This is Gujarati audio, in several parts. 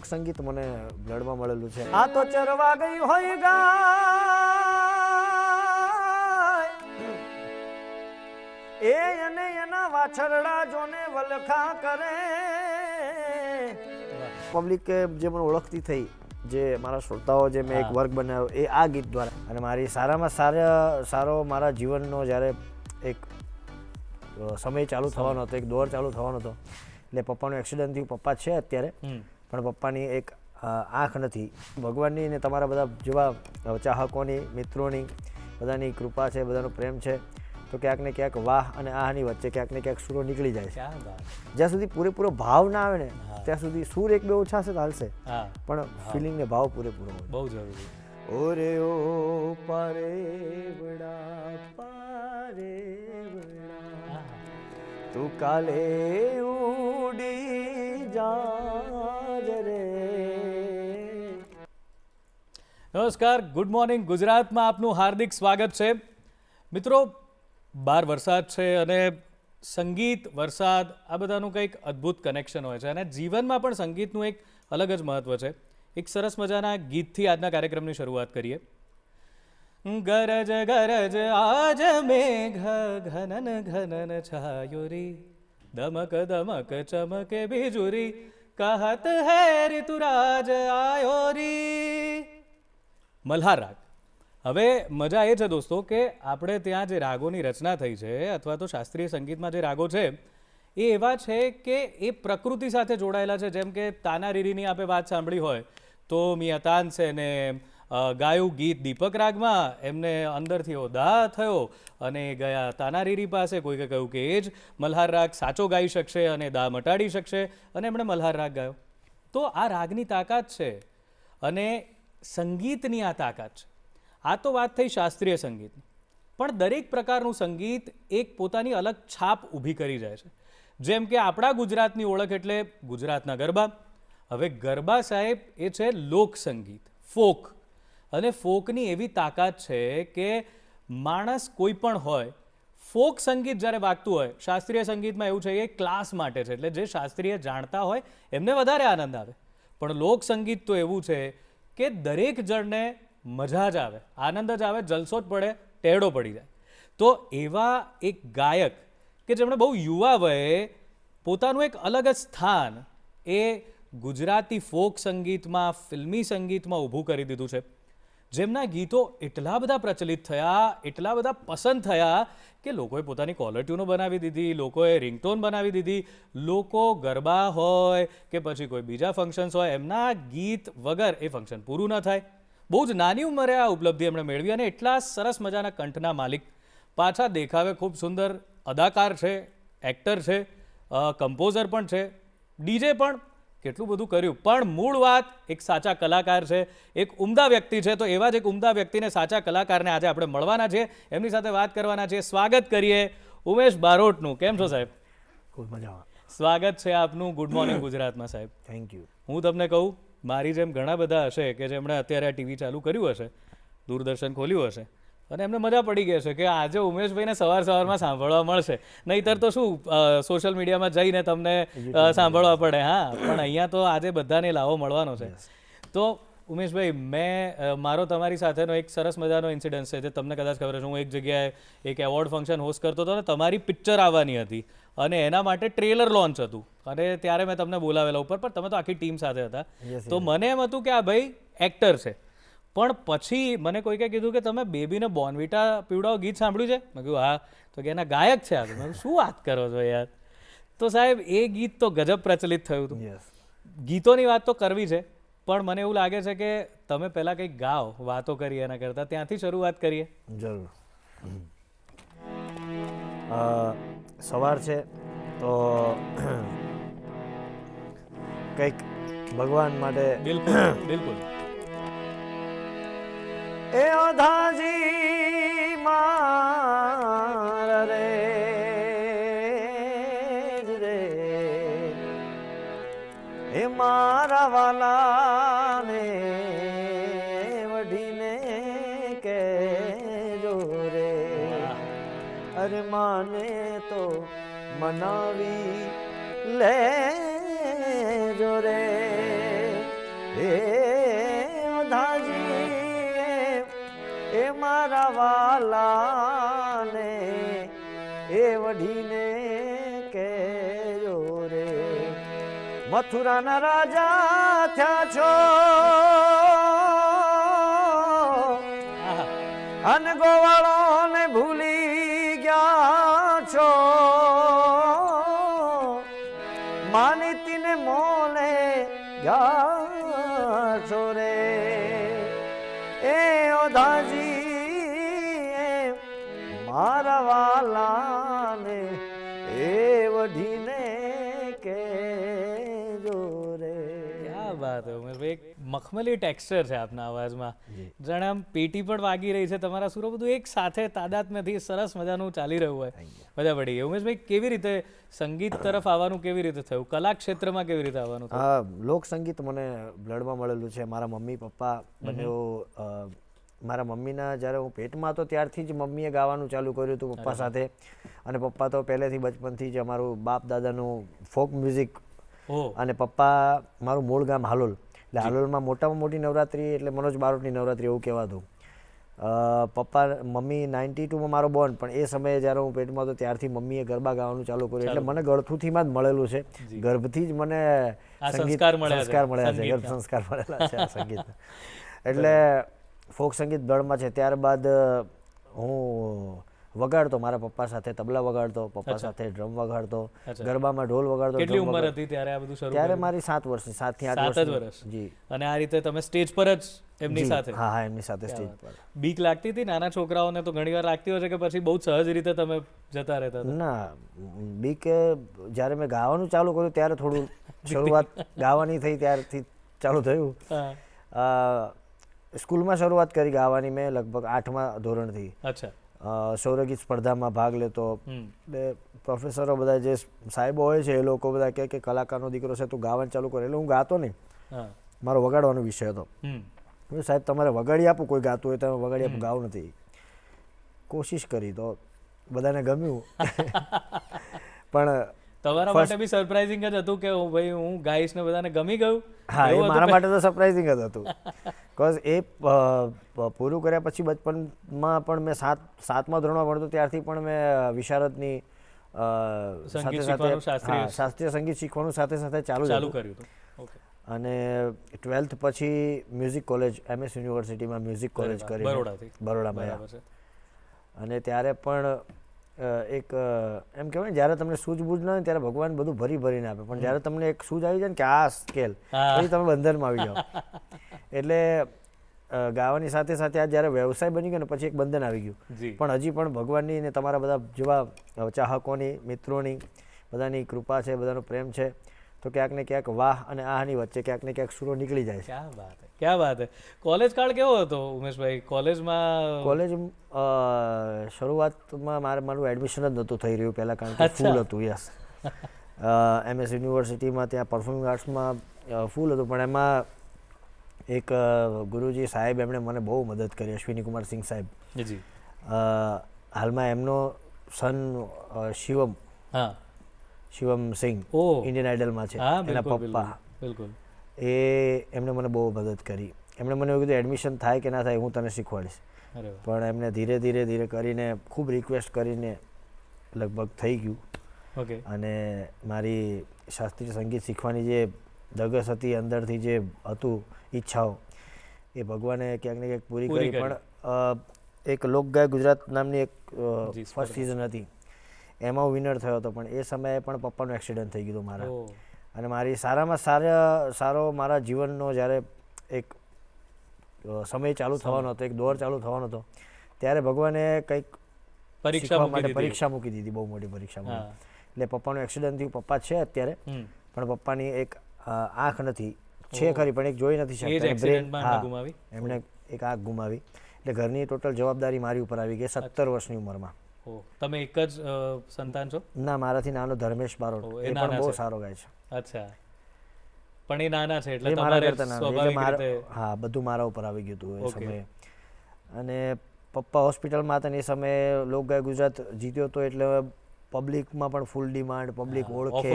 ફોક સંગીત મને બ્લડમાં મળેલું છે. આ તો ચરવા ગઈ હોય ગાય એ અને એના વાછરડા જોને વલખા કરે. પબ્લિક જે મને ઓળખતી થઈ, જે મારા શ્રોતાઓ જે મેં એક વર્ગ બનાવ્યો એ આ ગીત દ્વારા. અને મારી સારામાં સારો મારા જીવનનો જ્યારે એક સમય ચાલુ થવાનો હતો, એક દોર ચાલુ થવાનો હતો, એટલે પપ્પાનું એક્સિડન્ટ થયું. પપ્પા છે અત્યારે, પણ પપ્પાની એક આંખ નથી. ભગવાનની ને તમારા બધા જેવા ચાહકોની, મિત્રોની બધાની કૃપા છે, બધાનો પ્રેમ છે, તો ક્યાંક ને ક્યાંક વાહ અને આહની વચ્ચે ક્યાંક ને ક્યાંક સૂરો નીકળી જાય છે. જ્યાં સુધી પૂરેપૂરો ભાવ ના આવે ને ત્યાં સુધી સૂર એક બે ઓછા હશે તો હાલશે, પણ ફિલિંગ ને ભાવ પૂરેપૂરો હોય, બહુ જરૂરી. ઓરે ઓ પારે બડા પારે બડા તું કાલે ઉડી જાજ રે. નમસ્કાર, ગુડ મોર્નિંગ ગુજરાતમાં આપનું હાર્દિક સ્વાગત છે. મિત્રો, બહાર વરસાદ છે અને સંગીત, વરસાદ આ બધાનું કંઈક અદ્ભુત કનેક્શન હોય છે અને જીવનમાં પણ સંગીતનું એક અલગ જ મહત્વ છે. એક સરસ મજાના ગીતથી આજના કાર્યક્રમની શરૂઆત કરીએ. ગરજ ગરજ આજ મેઘ ઘનન ઘનન છાયોરી દમક દમક ચમકે બિજુરી કહત હે ઋતુરાજ આયોરી. મલ્હાર રાગ. હવે મજા એ છે દોસ્તો કે આપણે ત્યાં જે રાગોની રચના થઈ છે અથવા તો શાસ્ત્રીય સંગીતમાં જે રાગો છે એ એવા છે કે એ પ્રકૃતિ સાથે જોડાયેલા છે. જેમ કે તાના રીરીની આપણે વાત સાંભળી હોય તો મિયા તાનસેને ગાયું ગીત દીપક રાગમાં, એમને અંદરથી દાહ થયો અને ગયા તાનારીરી પાસે. કોઈકે કહ્યું કે એ જ મલ્હાર રાગ સાચો ગાઈ શકશે અને દાહ મટાડી શકશે અને એમણે મલ્હાર રાગ ગાયો. તો આ રાગની તાકાત છે અને સંગીતની આ તાકાત છે. આ તો વાત થઈ શાસ્ત્રીય સંગીતની, પણ દરેક પ્રકારનું સંગીત એક પોતાની અલગ છાપ ઊભી કરી જાય છે. જેમ કે આપણા ગુજરાતની ઓળખ એટલે ગુજરાતના ગરબા. હવે ગરબા સાહેબ એ છે લોકસંગીત, ફોક, અને ફોકની એવી તાકાત છે કે માણસ કોઈ પણ હોય, ફોક સંગીત જ્યારે વાગતું હોય, શાસ્ત્રીય સંગીતમાં એવું છે કે ક્લાસ માટે છે, એટલે જે શાસ્ત્રીય જાણતા હોય એમને વધારે આનંદ આવે. પણ લોકસંગીત તો એવું છે કે દરેક જણને મજા જ આવે, આનંદ જ આવે, જલસો જ પડે, ટેડો પડી જાય. તો એવા એક ગાયક કે જેમણે બહુ યુવા વયે પોતાનું એક અલગ જ સ્થાન એ ગુજરાતી ફોક સંગીતમાં, ફિલ્મી સંગીતમાં ઊભું કરી દીધું છે. જેમના ગીતો એટલા બધા પ્રચલિત થયા, એટલા બધા પસંદ થયા કે લોકોએ પોતાની કોલર ટ્યુનો બનાવી દીધી, લોકોએ રિંગટોન બનાવી દીધી. લોકો ગરબા હોય કે પછી કોઈ બીજા ફંક્શન્સ હોય, એમના ગીત વગર એ ફંક્શન પૂરું ન થાય. બહુ જ નાની ઉંમરે આ ઉપલબ્ધિ એમણે મેળવી અને એટલા સરસ મજાના કંઠના માલિક, પાછા દેખાવે ખૂબ સુંદર અદાકાર છે, એક્ટર છે, કમ્પોઝર પણ છે, ડીજે પણ, કેટલું બધું કર્યું. પણ મૂળ વાત એક સાચા કલાકાર છે, એક ઉમદા વ્યક્તિ છે. તો એવા જ એક ઉમદા વ્યક્તિને, સાચા કલાકારને આજે આપણે મળવાના છે, એમની સાથે વાત કરવાના છે. સ્વાગત કરીએ ઉમેશ બારોટનું. કેમ છો સાહેબ? ખૂબ મજામાં. સ્વાગત છે આપનું ગુડ મોર્નિંગ ગુજરાતમાં સાહેબ. Thank you. હું તમને કહું, મારી જેમ ઘણા બધા હશે કે જેમણે અત્યારે આ ટીવી ચાલુ કર્યું હશે, દૂરદર્શન ખોલ્યું હશે અને એમને મજા પડી ગઈ હશે કે આજે ઉમેશભાઈને સવારમાં સાંભળવા મળશે. નહીંતર તો શું સોશિયલ મીડિયામાં જઈને તમને સાંભળવા પડે. હા, પણ અહીંયા તો આજે બધાને લાવો મળવાનો છે. તો ઉમેશભાઈ, મારો તમારી સાથેનો એક સરસ મજાનો ઇન્સિડન્સ છે જે તમને કદાચ ખબર છે. હું એક જગ્યાએ એક એવોર્ડ ફંક્શન હોસ્ટ કરતો હતો ને તમારી પિક્ચર આવવાની હતી અને એના માટે ટ્રેલર લોન્ચ હતું અને ત્યારે મેં તમને બોલાવેલા ઉપર, પણ તમે તો આખી ટીમ સાથે હતા. તો મને એમ હતું કે આ ભાઈ એક્ટર છે. પણ પછી મને કોઈકે કીધું કે તમે બેબીને બોર્નવિટા પીવડાવો ગીત સાંભળ્યું છે? મેં કીધું હા. તો કે એના ગાયક છે આ. મેં શું વાત કરો છો યાર? તો સાહેબ એ ગીત તો ગજબ પ્રચલિત થયું હતું. ગીતોની વાત તો કરવી છે, પણ મને એવું લાગે છે કે તમે પહેલાં કંઈક ગાઓ, વાતો કરીએ એના કરતાં, ત્યાંથી શરૂઆત કરીએ. જરૂર. સવાર છે તો કંઈક ભગવાન માટે. બિલકુલ બિલકુલ. એ ઓધાજી મારા રે રે એ મારા વાલાને વઢીને કેજો રે. અરે માને તો મનાવી લેજો રે. વાલાને એ વઢીને કેજો રે મથુરાના રાજા થયા છો અન ગોવાળોને ભૂલી ગયા છો માનીતીને મોલે ગયા છો રે એ ઓધાજી મારા વાલાને એ વઢીને કેજો રે. ક્યાં વાત હે ઉમેશભાઈ, એક મખમલી ટેક્સચર છે આપના અવાજમાં, જાણે આમ પેટી પણ વાગી રહી છે, તમારા સુરો બધું એક સાથે તાદાત્મ્યથી સરસ મજાનું ચાલી રહ્યું હોય, મજા પડી ગઈ. ઉમેશભાઈ, કેવી રીતે સંગીત તરફ આવવાનું કેવી રીતે થયું, કલા ક્ષેત્રમાં કેવી રીતે આવવાનું થયું? હા, લોક સંગીત મને બ્લડમાં મળેલું છે. મારા મમ્મી પપ્પા બંને, મારા મમ્મીના જ્યારે હું પેટમાં હતો ત્યારથી જ મમ્મીએ ગાવાનું ચાલુ કર્યું હતું પપ્પા સાથે, અને પપ્પા તો પહેલેથી બચપનથી જ અમારું બાપ દાદાનું ફોક મ્યુઝિક, અને પપ્પા મારું મૂળ ગામ હાલોલ, એટલે હાલોલમાં મોટામાં મોટી નવરાત્રી એટલે મનોજ બારોટની નવરાત્રી એવું કહેવાતું. પપ્પા મમ્મી 92માં મારો બોર્ન, પણ એ સમયે જ્યારે હું પેટમાં હતો ત્યારથી મમ્મીએ ગરબા ગાવાનું ચાલુ કર્યું, એટલે મને ગળથુથીમાં જ મળેલું છે, ગર્ભથી જ મને સંસ્કાર મળ્યા છે, ગર્ભ સંસ્કાર મળેલા છે આ સંગીત. એટલે ફોક સંગીત બ્લડમાં છે. ત્યારબાદ હું વગાડતો, મારા પપ્પા સાથે તબલા વગાડતો, પપ્પા સાથે ડ્રમ વગાડતો, ગરબામાં ઢોલ વગાડતો. કેટલી ઉંમર હતી ત્યારે આ બધું શરૂ? ત્યારે મારી 7 વર્ષની, 7 થી 8 વર્ષ. જી. અને આ રીતે તમે સ્ટેજ પર જ એમની સાથે? હા હા, એમની સાથે સ્ટેજ પર. બીક લાગતી હતી? નાના છોકરાઓને તો ઘણીવાર લાગતી હોય છે, કે પછી બહુ સહજ રીતે તમે જતા રહેતા હતા? ના, બીક જ્યારે મેં ગાવાનું ચાલુ કર્યું ત્યારે થોડું શરૂઆત ગાવાની થઈ ત્યારથી ચાલુ થયું. સ્કૂલમાં શરૂઆત કરી ગાવાની મેં લગભગ 8મા ધોરણથી. અચ્છા. સૌરગીત સ્પર્ધામાં ભાગ લેતો, એટલે પ્રોફેસરો બધા જે સાહેબો હોય છે એ લોકો બધા કહે કે કલાકારનો દીકરો છે તું ગાવાનું ચાલુ કરે, એટલે હું ગાતો નહીં, મારો વગાડવાનો વિષય હતો. સાહેબ તમારે વગાડી આપું, કોઈ ગાતું હોય તમે વગાડી આપું, ગાવું નથી. કોશિશ કરી તો બધાને ગમ્યું. પણ તમારા માટે બી સરપ્રાઇઝિંગ જ હતું કે ભાઈ હું ગાઈશ ને બધાને ગમી ગયું? હા, એ મારા માટે તો સરપ્રાઇઝિંગ જ હતું. બીકોઝ એ પૂરું કર્યા પછી બચપનમાં પણ મેં 7મા ધોરણમાં ભણતો ત્યારથી પણ મેં વિશારદની શાસ્ત્રીય સંગીત શીખવાનું સાથે સાથે ચાલુ કર્યું હતું. અને 12th પછી મ્યુઝિક કોલેજ, MS યુનિવર્સિટીમાં મ્યુઝિક કોલેજ કરી બરોડામાં. અને ત્યારે પણ એક એમ કહેવાય ને, જ્યારે તમને સૂઝબૂઝ ન હોય ત્યારે ભગવાન બધું ભરી ભરીને આપે, પણ જ્યારે તમને એક સૂઝ આવી જાય ને કે આ સ્કેલ, પછી તમે બંધનમાં આવી જાઓ. એટલે ગાવાની સાથે સાથે આ જ્યારે વ્યવસાય બની ગયો ને પછી એક બંધન આવી ગયું. પણ હજી પણ ભગવાનની ને તમારા બધા જેવા ચાહકોની, મિત્રોની, બધાની કૃપા છે, બધાનો પ્રેમ છે, તો ક્યાંક ને ક્યાંક વાહ અને આહની વચ્ચે ક્યાંક ને ક્યાંક સુરો નીકળી જાય છે. ક્યાં વાત હે, ક્યાં વાત હે. કોલેજ કાળ કેવો હતો ઉમેશભાઈ? કોલેજ શરૂઆતમાં મારું એડમિશન જ નહોતું થઈ રહ્યું પહેલાં, કારણ કે ફૂલ હતું. યસ, MS યુનિવર્સિટીમાં ત્યાં પરફોર્મિંગ આર્ટ્સમાં ફૂલ હતું, પણ એમાં એક ગુરુજી સાહેબ એમણે મને બહુ મદદ કરી, અશ્વિની કુમાર સિંહ સાહેબ. હાલમાં એમનો સન શિવમ સિંહ ઇન્ડિયન આઇડલમાં છે, એના પપ્પા. એ એમણે મને બહુ મદદ કરી. એમણે મને એવું કીધું એડમિશન થાય કે ના થાય હું તને શીખવાડીશ. પણ એમને ધીરે ધીરે કરીને ખૂબ રિક્વેસ્ટ કરીને લગભગ થઈ ગયું. અને મારી શાસ્ત્રીય સંગીત શીખવાની જે ધગસ હતી અંદરથી, જે હતું ઈચ્છાઓ, એ ભગવાને ક્યાંક ને ક્યાંક પૂરી કરી. પણ એક લોકગાય ગુજરાત નામની એક ફર્સ્ટ સિઝન હતી, એમાં હું વિનર થયો હતો. પણ એ સમયે પણ પપ્પાનું એક્સિડન્ટ થઈ ગયું મારા, અને મારી સારામાં સારો મારા જીવનનો જ્યારે એક સમય ચાલુ થવાનો હતો, એક દોર ચાલુ થવાનો હતો, ત્યારે ભગવાને કંઈક પરીક્ષા મૂકી દીધી, બહુ મોટી પરીક્ષા. એટલે પપ્પાનું એક્સિડન્ટ થયું. પપ્પા છે અત્યારે, પણ પપ્પાની એક આંખ નથી, છે ખરી પણ એક જોઈ નથી શકતા. એમણે એક આંખ ગુમાવી, એટલે ઘરની ટોટલ જવાબદારી મારી ઉપર આવી ગઈ 17 વર્ષની ઉંમરમાં. તમે એક જ સંતાન છો? ના, મારાથી નાનો ધર્મેશ બારોટ, એ પણ બહુ સારો ગાય છે. અચ્છા, પણ એ નાના છે એટલે મારા કરતા નાના. હા, બધું મારા ઉપર આવી ગયું હતું એ સમયે. અને પપ્પા હોસ્પિટલમાં હતા ને એ સમયે લોકગાય ગુજરાત જીત્યો હતો, એટલે પબ્લિકમાં પણ ફૂલ ડિમાન્ડ, પબ્લિક ઓળખે,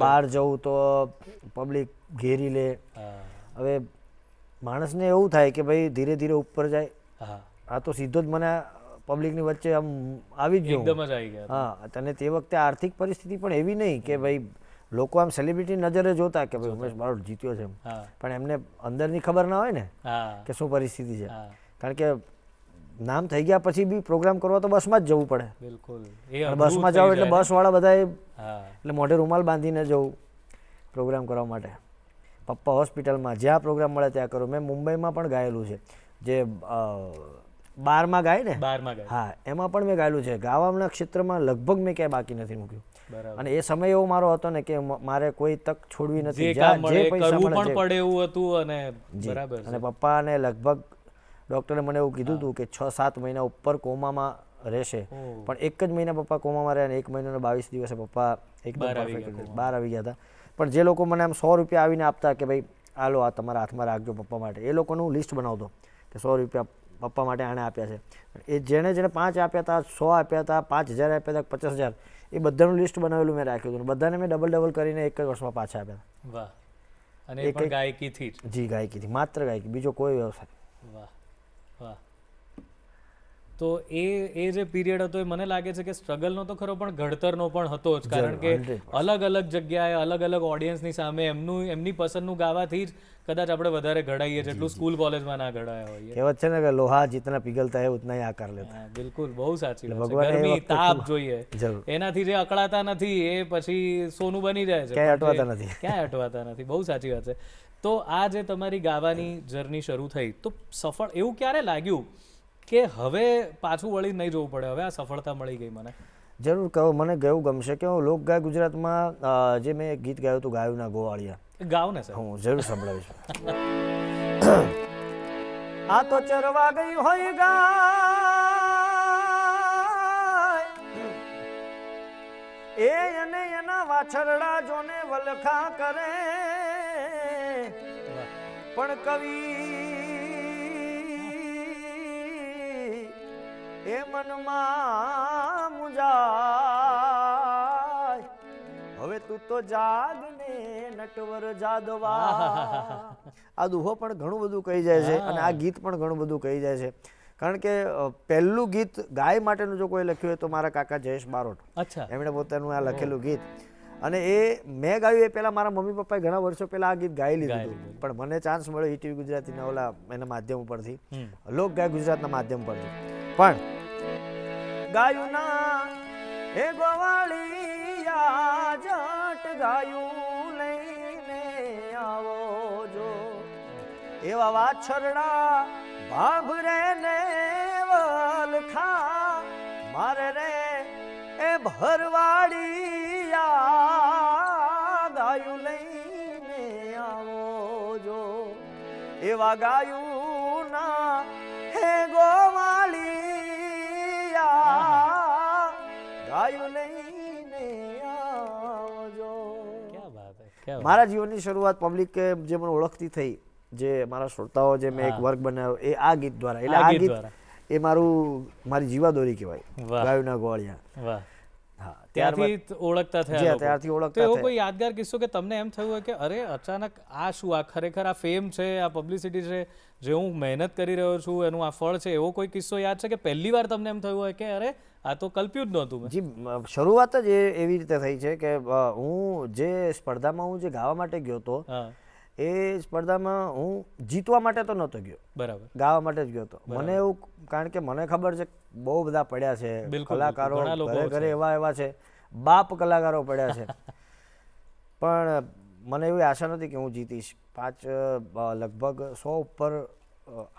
બહાર જવું તો પબ્લિક ઘેરી લે. હવે માણસને એવું થાય કે ભાઈ ધીરે ધીરે ઉપર જાય. આ તો સીધો જ મને પબ્લિકની વચ્ચે આમ આવી જ ગયો હું. એકદમ જ આવી ગયા હા અને તે વખતે આર્થિક પરિસ્થિતિ પણ એવી નહીં કે ભાઈ લોકો આમ સેલિબ્રિટી નજરે જોતા કે ભાઈ ઉમેશ બારોટ જીત્યો છે એમ. હા પણ એમને અંદરની ખબર ના હોય ને હા કે શું પરિસ્થિતિ છે. હા કારણ કે નામ થઈ ગયા પછી બી પ્રોગ્રામ કરવા તો બસમાં જ જવું પડે. બિલકુલ અને અઘરું બસમાં થઈ જાઓ એટલે જાય ને. બસવાળા બધાએ હા એટલે મોઢે રૂમાલ બાંધીને જવું પ્રોગ્રામ કરવા માટે. પપ્પા હોસ્પિટલમાં જ્યાં પ્રોગ્રામ મળે ત્યાં કરું. મેં મુંબઈમાં પણ ગાયેલું છે જે બારમાં ગાય ને 12માં ગયા હા એમાં પણ મેં ગાયેલું છે. ગાવાના ક્ષેત્રમાં લગભગ મેં ક્યાંય બાકી નથી મૂક્યું. બરાબર અને એ સમય એવો મારો હતો ને કે મારે કોઈ તક છોડવી નથી. જે જ્યાં કામ મળે એ પૈસા કરવું મળે પણ પડે એવું હતું અને જી. બરાબર અને છે પપ્પાને લગભગ ડૉક્ટરે મને એવું કીધું હતું કે 6-7 મહિના ઉપર કોમામાં રહેશે. ઓહ. પણ એક જ મહિના પપ્પા કોમામાં રહ્યા અને 1 મહિનાના 22 દિવસે પપ્પા એકદમ બહાર આવી perfect ગયા રીતે બહાર આવી ગયા હતા. પણ જે લોકો મને આમ 100 રૂપિયા આવીને આપતા કે ભાઈ આ લો આ તમારા હાથમાં રાખજો પપ્પા માટે, એ લોકોનું લિસ્ટ બનાવતો કે 100 રૂપિયા પપ્પા માટે આણે આપ્યા છે. એ જેણે 5 આપ્યા હતા, 100 આપ્યા હતા, 5000 આપ્યા હતા, 50000 એ બધાનું લિસ્ટ બનાવેલું મેં રાખ્યું હતું. બધાને મેં ડબલ કરીને એક જ વર્ષમાં પાછા આપ્યા હતા. વાહ અને એ પણ ગાયકીથી જ જી ગાયકીથી, માત્ર ગાયકી, બીજો કોઈ વ્યવસાય. વાહ વાહ તો એ જે પીરિયડ હતો એ મને લાગે છે કે સ્ટ્રગલનો તો ખરો પણ ઘડતરનો પણ હતો જ. કારણ કે 100%. અલગ અલગ જગ્યાએ અલગ અલગ ઓડિયન્સની સામે એમની પસંદનું ગાવાથી જ કદાચ આપણે વધારે ઘડાઈએ જેટલું સ્કૂલ કોલેજમાં ના ઘડાયા હોઈએ. કહેવત છે ને કે લોહા જીતના પિઘલતા હે ઉતના ही આકાર લેતા. હા, બિલકુલ બહુ સાચી વાત છે. ભગવાને એ ગરમી વખતે તાપ જોઈએ જરૂર. એનાથી જે અકળાતા નથી એ પછી સોનું બની જાય છે. ક્યાંય પણ જે- અટવાતા નથી. ક્યાંય અટવાતા નથી. બહુ સાચી વાત છે. તો આ જે તમારી ગાવાની જર્ની શરૂ થઈ તો સફળ એવું ક્યારે લાગ્યું કે હવે પાછું વળી નહીં જોવું પડે, હવે આ સફળતા મળી ગઈ મને? જરૂર કહો, મને ગયું ગમશે કે હું લોકગાય ગુજરાતમાં જે મેં એક ગીત ગાયું હતું ગાયુંના ગોવાળિયા, ગાવ ને સર. હું જરૂર સંભળાવીશ. આ તો ચરવા ગઈ હોય ગાય એ અને એના વાછરડા જોને વલખા કરે પણ કવિ એ મનમાં મુંજાય હવે તું તો જાગને નટવર જાદવા. આ દુહો પણ ઘણું બધું કહી જાય છે અને આ ગીત પણ ઘણું બધું કહી જાય છે. કારણ કે પહેલું ગીત ગાય માટેનું જો કોઈ લખ્યું હોય તો મારા કાકા જયેશ બારોટ, અચ્છા એમણે પોતાનું આ લખેલું ગીત. અને એ મેં ગાયું એ પહેલાં મારા મમ્મી પપ્પાએ ઘણા વર્ષો પહેલાં આ ગીત ગાઈ લીધું હતું. પણ મને ચાન્સ મળ્યો ઈટીવી ગુજરાતીના ઓલા એના માધ્યમ ઉપરથી, લોક ગાય ગુજરાતના માધ્યમ પરથી. પણ ગાયું ના હે ગોવાળિયા જટ ગાયું લઈને આવો જો એવા વાછરડા ભાભરે ને વલખા મારે રે એ ભરવાડિયા ગાયું લઈને આવો જો એવા ગાયું ના હે ગોવાળિયા ગાયું લઈને આવજો. ક્યાં વાત હે, ક્યાં મારા જીવનની શરૂઆત પબ્લિક જે મને ઓળખતી થઈ, જે મારા શ્રોતાઓ જે મેં એક વર્ગ બનાવ્યો એ આ ગીત દ્વારા. એટલે આ ગીત દ્વારા. એ મારી જીવાદોરી કહેવાય, વાહ. ગાયુંના ગોવાળિયા. વાહ હા ત્યાંથી જ ઓળખતા થયા લોકો. ત્યારથી તો ઓળખતા એવો થયા. કોઈ યાદગાર કિસ્સો કે તમને એમ થયું હોય કે અરે અચાનક આ શું, આ ખરેખર આ ફેમ છે, આ પબ્લિસિટી છે, જે હું મહેનત કરી રહ્યો છું એનું આ ફળ છે, એવો કોઈ કિસ્સો યાદ છે કે પહેલી વાર તમને એમ થયું હોય કે અરે આ તો કલ્પ્યું જ નહોતું મેં? જી શરૂઆત જ એવી રીતે થઈ છે કે હું જે સ્પર્ધામાં હું જે ગાવા માટે ગયો હતો હા એ સ્પર્ધામાં હું જીતવા માટે તો નહોતો ગયો, બરાબર. ગાવા માટે જ ગયો હતો. મને એવું, કારણ કે મને ખબર છે બહુ બધા પડ્યા છે બિલકુલ, કલાકારો, ઘણા લોકો ઘરે ઘરે છે. એવા છે, બાપ કલાકારો પડ્યા છે. પણ મને એવી આશા નથી કે હું જીતીશ. લગભગ 100 ઉપર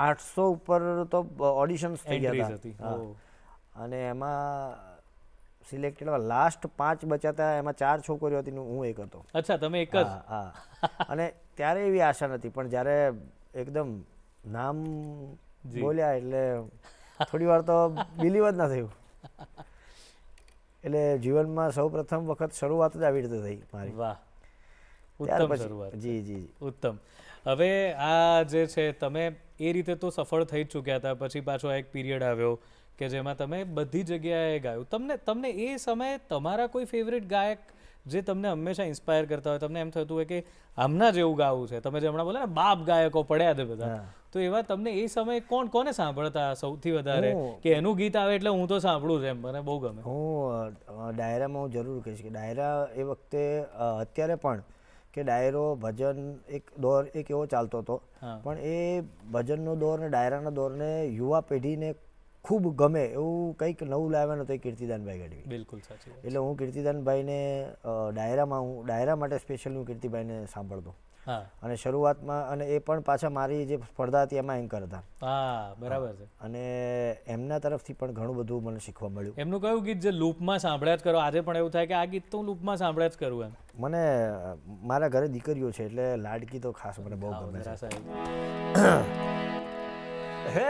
800 ઉપર તો ઓડિશન્સ થઈ ગયા Entries હતા. હતી. હા. ઓહ. અને એમાં સિલેક્ટેડ લાસ્ટ 5 બચ્યા હતા, એમાં 4 છોકરીઓ હતી ને હું એક હતો. અચ્છા તમે એક જ? હા હા. અને ત્યારે એવી આશા નથી, પણ જ્યારે એકદમ નામ બોલ્યા એટલે થોડી વાર તો બિલીવ જ ના થયું. એટલે જીવનમાં સૌ પ્રથમ વખત શરૂઆત જ આવી રીતે થઈ મારી. વાહ, ત્યાર ઉત્તમ પછી શરૂઆત. જી જી ઉત્તમ. હવે આ જે છે તમે એ રીતે તો સફળ થઈ જ ચૂક્યા હતા, પછી પાછો એક પીરિયડ આવ્યો કે જેમાં તમે બધી જગ્યાએ ગાયું. તમને એ સમયે તમારા કોઈ ફેવરેટ ગાયક જે તમને હંમેશા ઇન્સ્પાયર કરતા હોય, તમને એમ થતું હોય કે આમના જેવું ગાવું છે? તમે જે હમણાં બોલે ને બાપ ગાયકો પડ્યા છે બધા, તો એવા તમને એ સમયે કોને સાંભળતા સૌથી વધારે કે એનું ગીત આવે એટલે હું તો સાંભળું છું? એમ મને બહુ ગમે. હું ડાયરામાં હું જરૂર કહીશ કે ડાયરા એ વખતે અત્યારે પણ કે ડાયરો ભજન એક એવો ચાલતો હતો, પણ એ ભજનનો દોર ને ડાયરાના દોરને યુવા પેઢીને ખૂબ ગમે એવું કંઈક નવું લાવ્યા તો એ કીર્તિદાનભાઈ ગઢવી. બિલકુલ સાચી. એટલે હું કીર્તિદાનભાઈને ડાયરા માટે સ્પેશિયલ હું કીર્તિભાઈને સાંભળતો. અને શરૂઆતમાં અને એ પણ પાછા મારી જે સ્પર્ધા હતી એમાં એન્કર હતા. હા, બરાબર છે. અને એમના તરફથી પણ ઘણું બધું મને શીખવા મળ્યું. એમનું કયું ગીત જે લૂપમાં સાંભળ્યા જ કરો? આજે પણ એવું થાય કે આ ગીત તો હું લૂપમાં સાંભળ્યા જ કરું. એમ મને મારા ઘરે દીકરીઓ છે એટલે લાડકી તો ખાસ મને બહુ ગમે છે. હે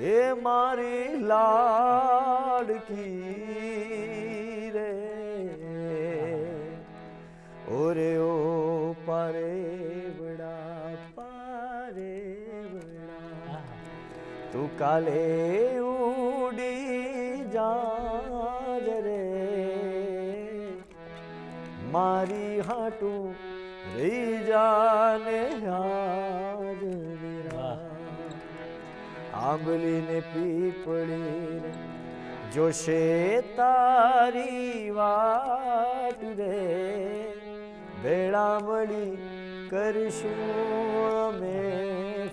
એ મારી લાડકી રે ઓરે ઓ પારે વડા તું કાલે ઉડી જાજ રે મારી હાટું રહી જાને આંબલી ને પીપળી જોશે તારી વાટ રે ભેળા મળી કરીશું અમે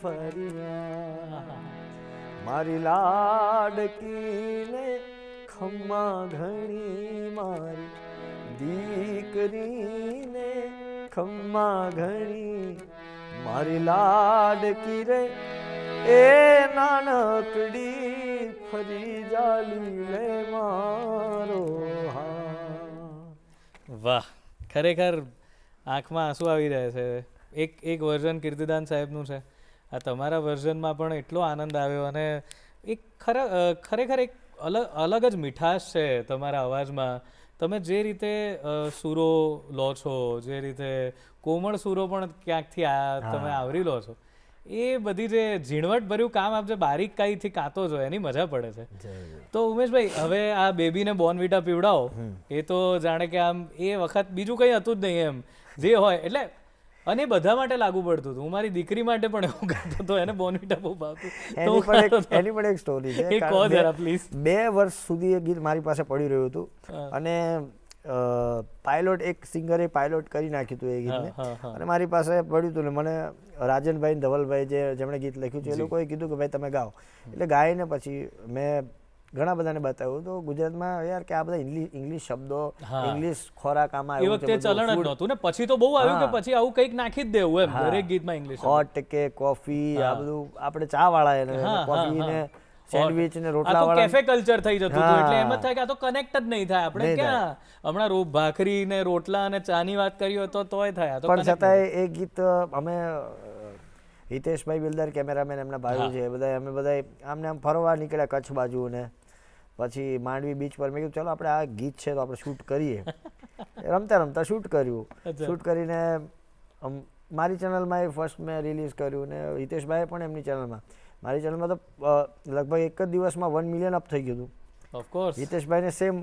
ફરિયા મારી લાડકીને ખમ્મા ઘણી મારી દીકરીને ખમ્મા ઘણી મારી લાડકી રે એ નાનકડી ફરી જાલી લે મારો હા. વાહ, ખરેખર આંખમાં આંસુ આવી રહ્યા છે. એક વર્ઝન કીર્તિદાન સાહેબનું છે, આ તમારા વર્ઝનમાં પણ એટલો આનંદ આવ્યો અને એક ખરેખર એક અલગ જ મીઠાશ છે તમારા અવાજમાં. તમે જે રીતે સૂરો લો છો, જે રીતે કોમળ સૂરો પણ ક્યાંકથી તમે આવરી લો છો, એ બધી જે ઝીણવટભર્યું કામ આપ જે બારીકાઈથી કાતો છો એની મજા પડે છે. તો ઉમેશભાઈ, હવે આ બેબીને બોર્નવિટા પીવડાવો એ તો જાણે કે આમ એ વખત બીજું કંઈ હતું જ નહીં એમ જે હોય એટલે, અને બધા માટે લાગુ પડતું હતું. હું મારી દીકરી માટે પણ એવું કરતો હતો, એને બોર્નવિટા બહુ ભાવતું. એની પણ એક સ્ટોરી છે. 2 વર્ષ સુધી એ ગીત મારી પાસે પડી રહ્યું હતું અને પાયલોટ એક સિંગરે પાયલોટ કરી નાખ્યું હતું એ ગીતને અને મારી પાસે પડ્યું હતું ને મને રાજનભાઈ ધવલભાઈ જેમણે ગીત લખ્યું છે એ લોકોએ કીધું કે ભાઈ તમે ગાઓ. એટલે ગાઈને પછી મેં ઘણા બધાને બતાવ્યું તો ગુજરાતમાં યાર કે આ બધા ઇંગ્લિશ શબ્દો, ઇંગ્લિશ ખોરાક આમાં એ વખતે ચલણ જ નહોતું ને, પછી તો બહુ આવ્યું કે પછી આવું કંઈક નાખી જ દેવું એમ દરેક ગીતમાં ઇંગ્લિશ. હોટ કે કોફી આ બધું આપણે ચા વાળા એને કોફી ને સેન્ડવિચ ને રોટલા વાળા કેફે કલ્ચર થઈ જતું હતું. એટલે એમ જ થાય કે આ તો કનેક્ટ જ નહીં થાય. આપણે ક્યાં હમણાં ભાખરી ને રોટલા અને ચાની વાત કરી હોય તોય થાય. પણ છતાંય એ ગીત અમે હિતેશભાઈ બિલ્ડર કેમેરામેન એમના ભાઈઓ છે બધા અમે બધા આમને આમ ફરવા નીકળ્યા કચ્છ બાજુ ને પછી માંડવી બીચ પર. મેં કીધું ચલો આપણે આ ગીત છે તો આપણે શૂટ કરીએ. રમતા રમતા શૂટ કર્યું. શૂટ કરીને મારી ચેનલમાં એ ફર્સ્ટ મેં રિલીઝ કર્યું ને હિતેશભાઈએ પણ એમની ચેનલમાં. મારી ચેનલમાં તો લગભગ એક જ દિવસમાં 1 મિલિયન અપ થઈ ગયું હતું. ઓફકોર્સ હિતેશભાઈને સેમ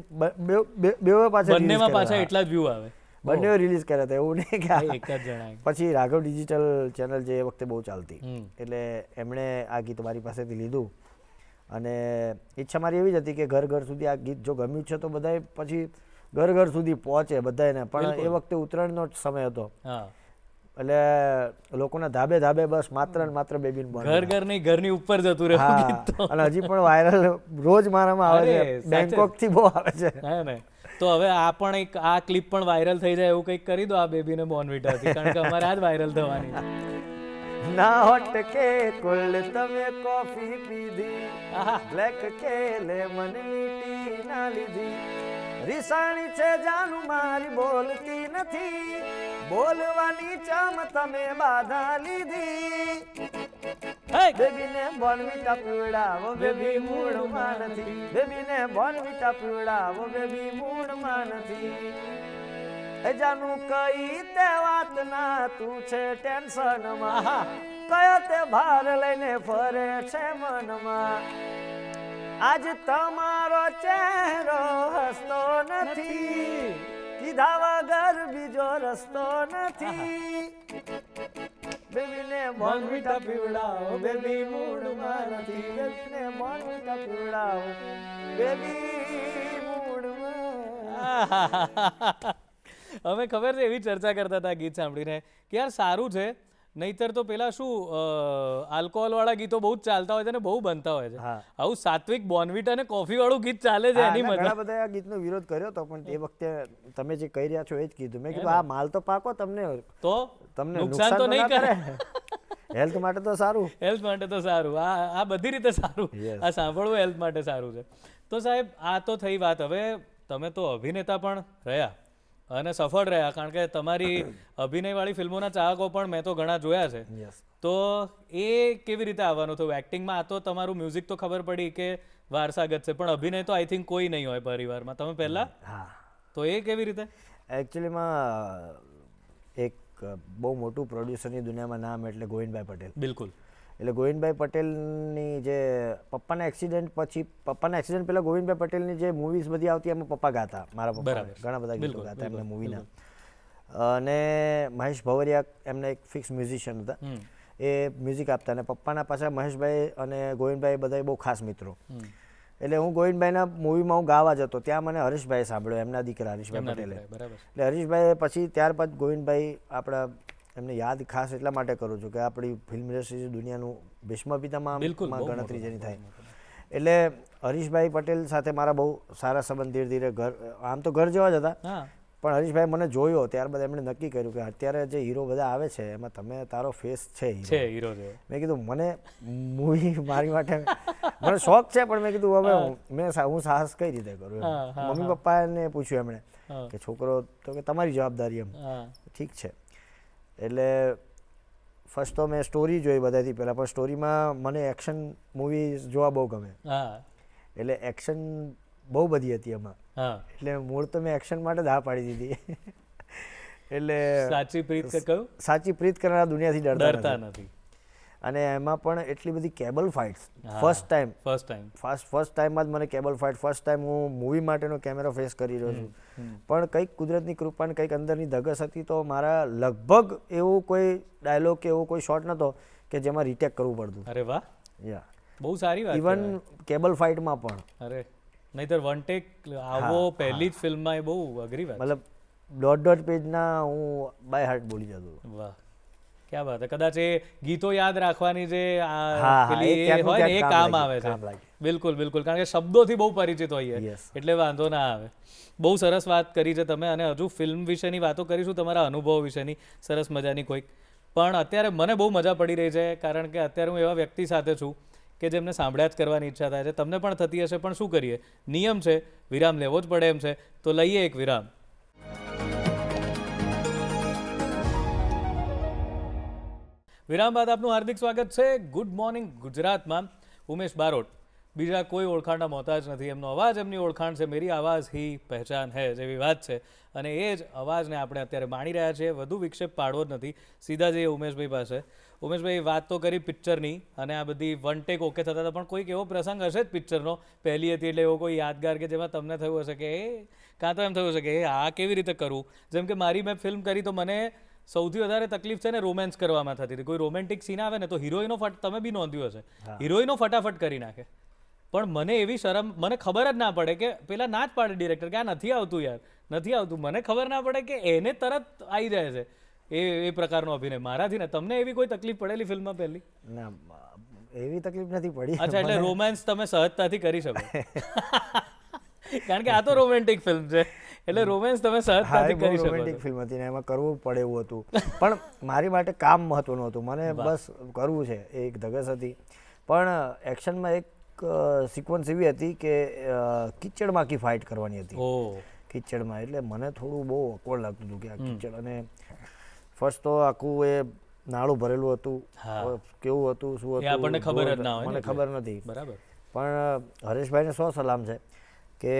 પાછા એટલા જ વ્યૂ આવે. બંને રિલીઝ કર્યા હતા, એવું નહીં કે એક જ જણાય. પછી રાઘવ ડિજિટલ ચેનલ જે એ વખતે બહુ ચાલતી એટલે એમણે આ ગીત મારી પાસેથી લીધું અને ઈચ્છા મારી એવી જ હતી કે ઘર ઘર સુધી આ ગીત જો ગમ્યું છે તો બધાએ પછી ઘર ઘર સુધી પહોંચે બધાને. પણ એ વખતે ઉત્તરાયણનો જ સમય હતો એટલે લોકોના ધાબે ધાબે બસ માત્ર ને માત્ર બેબી ઘર ઘર નહીં ઘરની ઉપર જતું રહ્યું. અને હજી પણ વાયરલ રોજ મારામાં આવે છે, બેંકોક થી બહુ આવે છે. તો હવે આ પણ એક આ ક્લિપ પણ વાયરલ થઈ જાય એવું કંઈક કરી દો આ બેબીને બોર્નવિટાથી, કારણ કે અમારે આ જ વાયરલ થવાની. ના હોટ કે કોલ્ડ તમે કોફી પીધી, બ્લેક કે લેમન મીઠી ના લીધી, રીસાણી છે જાનું મારી બોલતી નથી, બોલવાની ચમ તમે બાધા લીધી. બેબીને બોર્નવિટા પીવડાવો બેબી મૂળમાં નથી, બેબીને બોર્નવિટા પીવડાવો બેબી મૂળમાં નથી. એ જાનું કઈ તે વાત ના તું છે ટેન્શન માં કયો તે ભાર લઈને ફરે છે મનમાં આજ તમારો ચહેરો હસતો નથી કીધા વગર બીજો રસ્તો નથી બેબીને બોર્નવિટા પીવડાવો બેબી મૂડમાં નથી બેબીને બોર્નવિટા પીવડાવો બેબી મૂડમાં અમે ખબર છે એવી ચર્ચા કરતા હતા ગીત સાંભળીને કે યાર સારું છે નહીતર તો પેલા શું આલ્કોહોલ વાળા ગીતો બહુ જ ચાલતા હોય છે ને બહુ બનતા હોય છે આવું સાત્વિક બોર્નવિટા અને કોફી વાળું ગીત ચાલે છે એની મજા ઘણા બધા આ ગીતનો વિરોધ કર્યો તો પણ એ વખતે તમે જે કહી રહ્યા છો એ જ કીધું મેં કીધું આ માલ તો પાકો તમને નુકસાન તો નહીં કરે હેલ્થ માટે તો સારું આ બધી રીતે સારું આ સાંભળવું હેલ્થ માટે સારું છે તો સાહેબ આ તો થઈ વાત હવે તમે તો અભિનેતા પણ રહ્યા અને સફળ રહ્યા કારણ કે તમારી અભિનયવાળી ફિલ્મોના ચાહકો પણ મેં તો ઘણા જોયા છે તો એ કેવી રીતે આવવાનું થયું એક્ટિંગમાં આ તો તમારું મ્યુઝિક તો ખબર પડી કે વારસાગત છે પણ અભિનય તો આઈ થિંક કોઈ નહીં હોય પરિવારમાં તમે પહેલા તો એ કેવી રીતે એકચ્યુઅલીમાં એક બહુ મોટું પ્રોડ્યુસરની દુનિયામાં નામ એટલે ગોવિંદભાઈ પટેલ બિલકુલ એટલે ગોવિંદભાઈ પટેલની જે પપ્પાના એક્સિડન્ટ પહેલાં ગોવિંદભાઈ પટેલની જે મૂવીઝ બધી આવતી એમાં પપ્પા ગાતા મારા પપ્પા ઘણા બધા ગીતો ગાતા એમના મૂવીના અને મહેશ ભવરિયા એમના એક ફિક્સ મ્યુઝિશિયન હતા એ મ્યુઝિક આપતા અને પપ્પાના પાછા મહેશભાઈ અને ગોવિંદભાઈ બધા બહુ ખાસ મિત્રો એટલે હું ગોવિંદભાઈના મૂવીમાં હું ગાવા જતો ત્યાં મને હરીશભાઈએ સાંભળ્યો એમના દીકરા હરીશભાઈ પટેલે એટલે હરીશભાઈ પછી ત્યારબાદ ગોવિંદભાઈ આપણા એમને યાદ ખાસ એટલા માટે કરું છું કે આપણી ફિલ્મ ઇન્ડસ્ટ્રી દુનિયાનું ભીષ્મ પિતામાં ગણતરી જેની થાય એટલે હરીશભાઈ પટેલ સાથે મારા બહુ સારા સંબંધ ધીરે ધીરે ઘર આમ તો ઘર જેવા જ હતા પણ હરીશભાઈ મને જોયો ત્યારબાદ એમણે નક્કી કર્યું કે અત્યારે જે હીરો બધા આવે છે એમાં તમે તારો ફેસ છે હીરો મેં કીધું મને મૂવી મારી માટે મને શોખ છે પણ મેં કીધું હવે હું સાહસ કઈ રીતે કરું મમ્મી પપ્પાને પૂછ્યું એમણે કે છોકરો તો કે તમારી જવાબદારી એમ ઠીક છે એટલે ફર્સ્ટ તો મેં સ્ટોરી જોઈ બધાથી પહેલાં પણ સ્ટોરીમાં મને એક્શન મૂવી જોવા બહુ ગમે એટલે એક્શન બહુ બધી હતી એમાં એટલે મૂળ તો મેં એક્શન માટે જ હા પાડી દીધી એટલે સાચી પ્રીત કરનારા દુનિયાથી ડરતા નથી અને એમાં પણ એટલી બધી કેબલ ફાઇટ્સ ફર્સ્ટ ટાઈમમાં જ મને કેબલ ફાઇટ ફર્સ્ટ ટાઈમ હું મૂવી માટેનો કેમેરો ફેસ કરી રહ્યો છું પણ કંઈક કુદરતની કૃપા ને કંઈક અંદરની ધગસ હતી તો મારા લગભગ એવું કોઈ ડાયલોગ કે એવો કોઈ શોટ નહોતો કે જેમાં રીટેક કરવું પડતું. અરે વાહ, યા બહુ સારી વાત. ઇવન કેબલ ફાઇટમાં પણ. અરે નહીતર વન ટેક આવો પહેલી જ ફિલ્મમાં એ બહુ અઘરી વાત. મતલબ દોઢ પેજના હું બાય હાર્ટ બોલી જતો. વાહ, ક્યાં વાત. કદાચ એ ગીતો યાદ રાખવાની જે પેલી હોય ને એ કામ આવે છે. બિલકુલ બિલકુલ, કારણ કે શબ્દોથી બહુ પરિચિત હોઈએ એટલે વાંધો ના આવે. બહુ સરસ વાત કરી છે તમે, અને હજુ ફિલ્મ વિશેની વાતો કરીશું, તમારા અનુભવો વિશેની સરસ મજાની કોઈક. પણ અત્યારે મને બહુ મજા પડી રહી છે કારણ કે અત્યારે હું એવા વ્યક્તિ સાથે છું કે જેમને સાંભળ્યા જ કરવાની ઈચ્છા થાય છે. તમને પણ થતી હશે, પણ શું કરીએ, નિયમ છે, વિરામ લેવો જ પડે એમ છે, તો લઈએ એક વિરામ. વિરામ બાદ આપનું હાર્દિક સ્વાગત છે ગુડ મોર્નિંગ ગુજરાતમાં. ઉમેશ બારોટ બીજા કોઈ ઓળખાણના મોહતાજ નથી. એમનો અવાજ એમની ઓળખાણ છે. મેરી આવાજ હી પહેચાન હૈ જેવી વાત છે, અને એ જ અવાજને આપણે અત્યારે માણી રહ્યા છીએ. વધુ વિક્ષેપ પાડવો જ નથી, સીધા જઈએ ઉમેશભાઈ પાસે. ઉમેશભાઈ, વાત તો કરી પિક્ચરની, અને આ બધી વન ટેક ઓકે થતા હતા, પણ કોઈક એવો પ્રસંગ હશે જ પિક્ચરનો, પહેલી હતી એટલે એવો કોઈ યાદગાર કે જેમાં તમને થયું હશે કે એ કાં તો એમ થયું હશે કે એ આ કેવી રીતે કરવું. જેમ કે મારી મેં ફિલ્મ કરી તો મને સૌથી વધારે તકલીફ છે ને રોમેન્સ કરવામાં થતી હતી. કોઈ રોમેન્ટિક સીન આવે ને તો હિરોઈનો તમે બી નોંધ્યું હશે, હિરોઈનો ફટાફટ કરી નાખે. પણ મને એવી શરમ, મને ખબર જ ના પડે કે પેલા ના જ પાડે ડિરેક્ટર કે આ નથી આવતું યાર, નથી આવતું. મને ખબર ના પડે કે એને તરત આવી જાય છે એ પ્રકારનો અભિનય. મારાથી ને તમને એવી કોઈ તકલીફ પડેલી ફિલ્મમાં પહેલી? ના, એવી તકલીફ નથી પડી. અચ્છા, એટલે રોમેન્સ તમે સહજતાથી કરી શકો કારણ કે આ તો રોમેન્ટિક ફિલ્મ છે, એટલે રોમેન્સ તમે સહજતાથી કરી શકો. રોમેન્ટિક ફિલ્મ હતી ને એમાં કરવું પડે એવું હતું, પણ મારી માટે કામ મહત્વનું હતું. મને બસ કરવું છે, એક ધગસ હતી. પણ એક્શનમાં એક સિક્વન્સ એવી હતી કે કિચડમાં કી ફાઇટ કરવાની હતી. કિચડમાં, એટલે મને થોડું બહુ અકવર્ડ લાગતું હતું કે આ કિચડ. અને ફર્સ્ટ તો આખું એ નાળું ભરેલું હતું, કેવું હતું શું હતું આપણને ખબર જ ના હોય, મને ખબર નથી. બરાબર. પણ હરેશભાઈને સો સલામ છે કે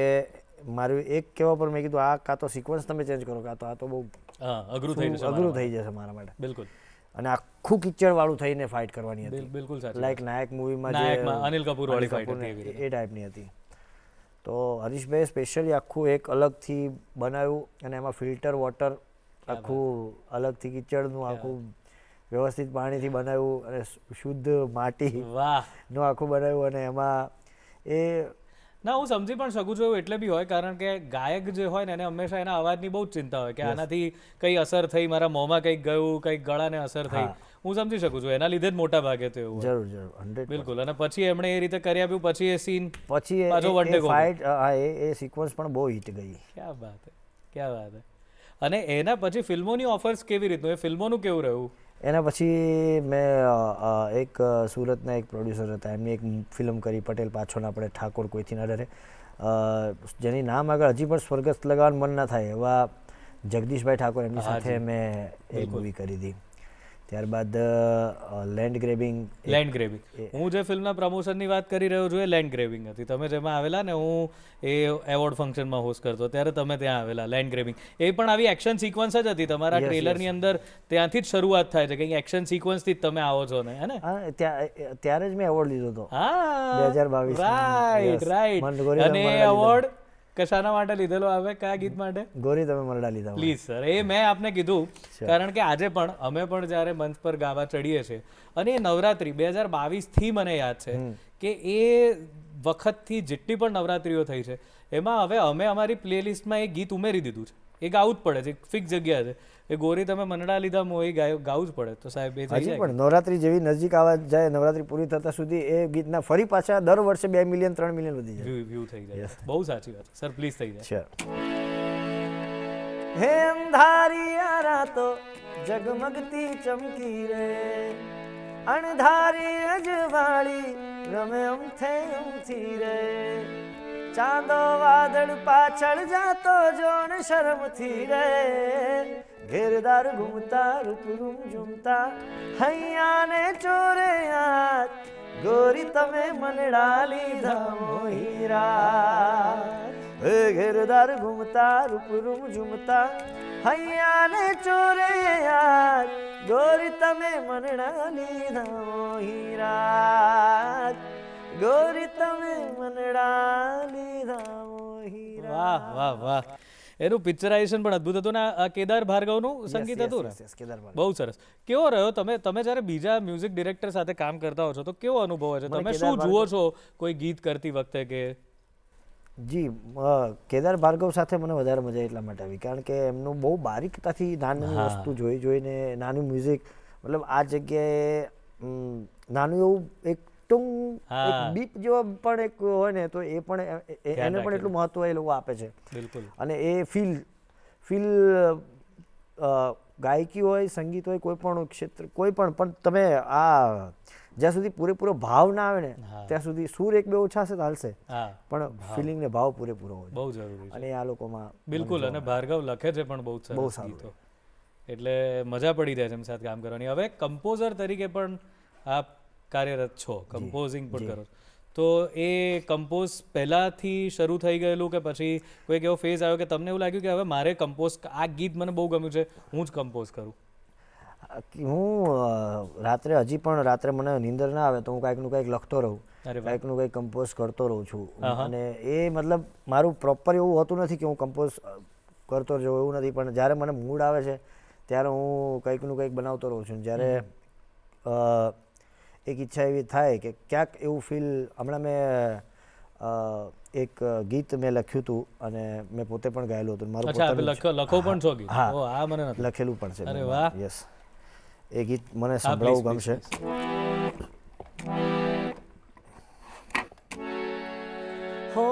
મારું એક કહેવા પર મેં કીધું આ કાં તો સિક્વન્સ તમે ચેન્જ કરો કાં તો આ તો બહુ હા અઘરું થઈ જશે અઘરું થઈ જશે મારા માટે. બિલકુલ. અને આખું કિચડ વાળું થઈને ફાઇટ કરવાની હતી. બિલકુલ સાચું. લાઈક નાયક મૂવીમાં નાયકમાં અનિલ કપૂર વાળી ફાઇટ હતી એ ટાઈપની હતી. તો હરીશભાઈએ સ્પેશિયલી આખું એક અલગથી બનાવ્યું અને એમાં ફિલ્ટર વોટર આખું અલગથી કિચડનું આખું વ્યવસ્થિત પાણીથી બનાવ્યું અને શુદ્ધ માટીનું આખું બનાવ્યું અને એમાં એ ના હું સમજી પણ શકું છું એટલે બી હોય કારણ કે ગાયક જે હોય ને એને હંમેશા એના અવાજની બહુ જ ચિંતા હોય કે આનાથી કઈ અસર થઈ મારા મોંમાં કંઈક ગયું કંઈક ગળાને અસર થઈ હું સમજી શકું છું એના લીધે જ મોટા ભાગે તો એવું જરૂર જરૂર 100% બિલકુલ. અને પછી એમણે એ રીતે કરી આપ્યું પછી એ સીન પછી એ ફાઇટ એ સિક્વન્સ પણ બહુ હિટ ગઈ. ક્યાં વાત હે ક્યાં વાત હે. અને એના પછી ફિલ્મોની ઓફર્સ કેવી રીતનું એ ફિલ્મોનું કેવું રહ્યું? એના પછી મેં એક સુરતના એક પ્રોડ્યુસર હતા એમની એક ફિલ્મ કરી પટેલ પાછોના આપણે ઠાકોર કોઈથી ના ડરે જેની નામ આગળ હજી પણ સ્વર્ગસ્થ લગાવવાનું મન ના થાય એવા જગદીશભાઈ ઠાકોર એમની સાથે મેં એ મૂવી કરી હતી. ત્યારબાદ લેન્ડ ગ્રેબિંગ હું જે ફિલ્મના પ્રમોશનની વાત કરી રહ્યો છું એ લેન્ડ ગ્રેબિંગ હતી. તમે જેમાં આવેલા ને હું એ એવોર્ડ ફંક્શનમાં હોસ્ટ કરતો ત્યારે તમે ત્યાં આવેલા લેન્ડ ગ્રેબિંગ એ પણ આવી એક્શન સિક્વન્સ જ હતી. તમારા ટ્રેલરની અંદર ત્યાંથી જ શરૂઆત થાય છે કે એક્શન સિક્વન્સથી જ તમે આવો છો ને હે ને? ત્યારે જ મેં એવોર્ડ લીધો હતો હા 2022 રાઈટ. અને એ એવોર્ડ કશાના માટે લીધેલો આવે કયા ગીત માટે? ગોરી તમે મરડા લીધા. પ્લીઝ સર એ મેં આપને કીધું કારણ કે આજે પણ અમે પણ જ્યારે મંચ પર ગાવા ચડીએ છીએ અને એ નવરાત્રી 2022થી મને યાદ છે કે એ વખતથી જેટલી પણ નવરાત્રીઓ થઈ છે એમાં હવે અમે અમારી પ્લેલિસ્ટમાં એ ગીત ઉમેરી દીધું છે. એ ગાવું જ પડે છે ફિક્સ જગ્યા છે એ ગોરી તમે મનડા લીધા મોઈ ગાવું જ પડે. તો સાહેબ એ હજી પણ નવરાત્રી જેવી નજીક આવવા જાય નવરાત્રી પૂરી થતા સુધી એ ગીતના ફરી પાછા દર વર્ષે 2 મિલિયન 3 મિલિયન વધી જાય વ્યૂ થઈ જાય. બહુ સાચી વાત સર પ્લીઝ થઈ જાય. હે અંધારિયા રાતો જગમગતી ચમકી રે અણધારી અજવાળી રમે અમથી રે ચાંદો વાદળ પાછળ જાતો જોણ શરમથી રે ઘેરદાર ઘૂમતા રૂપરૂમ ઝૂમતા હૈયાને ચોરે યાદ ગોરી તમે મનડા લીધા મોહીરા ઘેરદાર ઘૂમતા રૂપરૂમ ઝૂમતા હૈયાને ચોરે યાદ ગોરી તમે મનડા લીધા મોહીરા ગોરી તમે મનડા લીધા મોહીરા. વાહ વાહ વાહ. એનું પિક્ચરાઇઝેશન પણ અદ્ભુત હતું ને આ કેદાર ભાર્ગવનું સંગીત હતું ને બહુ સરસ. કેવો રહ્યો તમે જ્યારે બીજા મ્યુઝિક ડિરેક્ટર સાથે કામ કરતા હો છો તો કેવો અનુભવ હોય છે? તમે શું જુઓ છો કોઈ ગીત કરતી વખતે કે? જી કેદાર ભાર્ગવ સાથે મને વધારે મજા એટલા માટે આવી કારણ કે એમનું બહુ બારીકતાથી નાની વસ્તુ જોઈને નાનું મ્યુઝિક મતલબ આ જગ્યાએ નાનું એવું એક બીપ જેવો પણ એક હોય ને તો એ પણ એને પણ એટલું મહત્વ એ લોકો આપે છે. અને એ ફીલ ગાયકી હોય સંગીત હોય કોઈ પણ ક્ષેત્ર કોઈ પણ તમે આ જ્યાં સુધી પૂરેપૂરો ભાવ ના આવે ને ત્યાં સુધી સૂર એક બે ઓછા હશે તો હાલશે પણ ફિલિંગ ને ભાવ પૂરેપૂરો હોય બહુ જરૂરી છે. અને આ લોકોમાં બિલકુલ. અને ભાર્ગવ લખે છે પણ બહુ સરસ ગીતો એટલે મજા પડી જાય છે એમ સાથે કામ કરવાની. હવે કમ્પોઝર તરીકે પણ આપ કાર્યરત છો કમ્પોઝિંગ પણ કરો તો એ કમ્પોઝ પહેલાંથી શરૂ થઈ ગયેલું કે પછી કોઈક એવો ફેઝ આવ્યો કે તમને એવું લાગ્યું કે હવે મારે કમ્પોઝ આ ગીત મને બહુ ગમ્યું છે હું જ કમ્પોઝ કરું? હું હજી પણ રાત્રે મને નીંદર ના આવે તો હું કાંઈકનું કંઈક લખતો રહું કાંઈકનું કંઈક કમ્પોઝ કરતો રહું છું. અને એ મતલબ મારું પ્રોપર એવું હોતું નથી કે હું કમ્પોઝ કરતો રહું એવું નથી પણ જ્યારે મને મૂડ આવે છે ત્યારે હું કંઈકનું કંઈક બનાવતો રહું છું. જ્યારે એક ઈચ્છા એવી થાય કે ક્યાંક એવું ફીલ હમણાં મેં એક ગીત મેં લખ્યું હતું અને મેં પોતે પણ ગાયેલું હતું મારું લખો પણ છો ગીત? હા મને લખેલું પણ છે. અરે વાહ. યસ એ ગીત મને સંભળાવવું ગમશે. હો